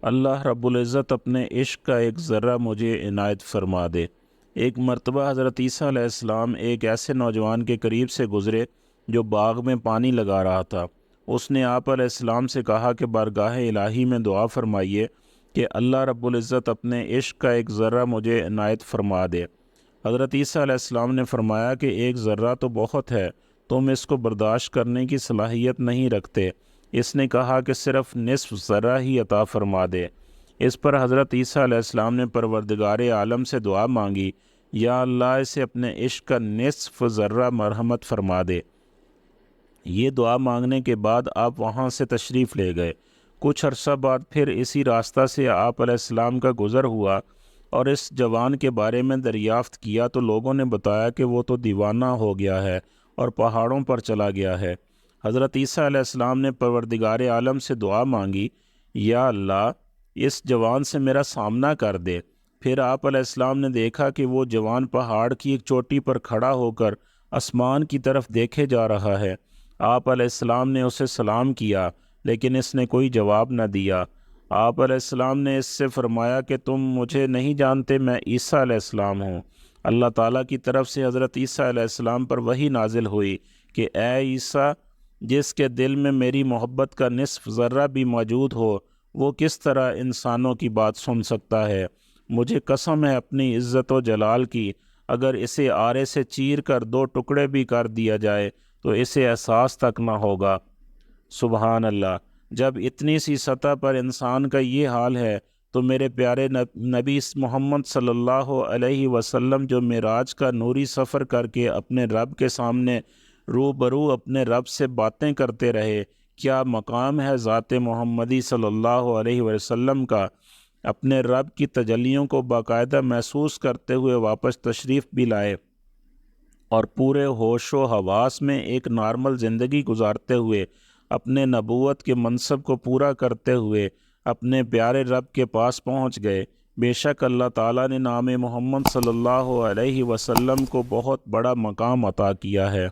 اللہ رب العزت اپنے عشق کا ایک ذرہ مجھے عنایت فرما دے۔ ایک مرتبہ حضرت عیسیٰ علیہ السلام ایک ایسے نوجوان کے قریب سے گزرے جو باغ میں پانی لگا رہا تھا۔ اس نے آپ علیہ السلام سے کہا کہ بارگاہ الہی میں دعا فرمائیے کہ اللہ رب العزت اپنے عشق کا ایک ذرہ مجھے عنایت فرما دے۔ حضرت عیسیٰ علیہ السلام نے فرمایا کہ ایک ذرہ تو بہت ہے، تم اس کو برداشت کرنے کی صلاحیت نہیں رکھتے۔ اس نے کہا کہ صرف نصف ذرہ ہی عطا فرما دے۔ اس پر حضرت عیسیٰ علیہ السلام نے پروردگار عالم سے دعا مانگی، یا اللہ اسے اپنے عشق کا نصف ذرہ مرحمت فرما دے۔ یہ دعا مانگنے کے بعد آپ وہاں سے تشریف لے گئے۔ کچھ عرصہ بعد پھر اسی راستہ سے آپ علیہ السلام کا گزر ہوا اور اس جوان کے بارے میں دریافت کیا تو لوگوں نے بتایا کہ وہ تو دیوانہ ہو گیا ہے اور پہاڑوں پر چلا گیا ہے۔ حضرت عیسیٰ علیہ السلام نے پروردگار عالم سے دعا مانگی، یا اللہ اس جوان سے میرا سامنا کر دے۔ پھر آپ علیہ السلام نے دیکھا کہ وہ جوان پہاڑ کی ایک چوٹی پر کھڑا ہو کر آسمان کی طرف دیکھے جا رہا ہے۔ آپ علیہ السلام نے اسے سلام کیا لیکن اس نے کوئی جواب نہ دیا۔ آپ علیہ السلام نے اس سے فرمایا کہ تم مجھے نہیں جانتے، میں عیسیٰ علیہ السلام ہوں۔ اللہ تعالیٰ کی طرف سے حضرت عیسیٰ علیہ السلام پر وحی نازل ہوئی کہ اے عیسیٰ، جس کے دل میں میری محبت کا نصف ذرہ بھی موجود ہو، وہ کس طرح انسانوں کی بات سن سکتا ہے؟ مجھے قسم ہے اپنی عزت و جلال کی، اگر اسے آرے سے چیر کر دو ٹکڑے بھی کر دیا جائے تو اسے احساس تک نہ ہوگا۔ سبحان اللہ! جب اتنی سی سطح پر انسان کا یہ حال ہے تو میرے پیارے نبی محمد صلی اللہ علیہ وسلم جو معراج کا نوری سفر کر کے اپنے رب کے سامنے روبرو اپنے رب سے باتیں کرتے رہے، کیا مقام ہے ذات محمدی صلی اللہ علیہ وسلم کا! اپنے رب کی تجلیوں کو باقاعدہ محسوس کرتے ہوئے واپس تشریف بھی لائے اور پورے ہوش و حواس میں ایک نارمل زندگی گزارتے ہوئے اپنے نبوت کے منصب کو پورا کرتے ہوئے اپنے پیارے رب کے پاس پہنچ گئے۔ بے شک اللہ تعالیٰ نے نام محمد صلی اللہ علیہ وسلم کو بہت بڑا مقام عطا کیا ہے۔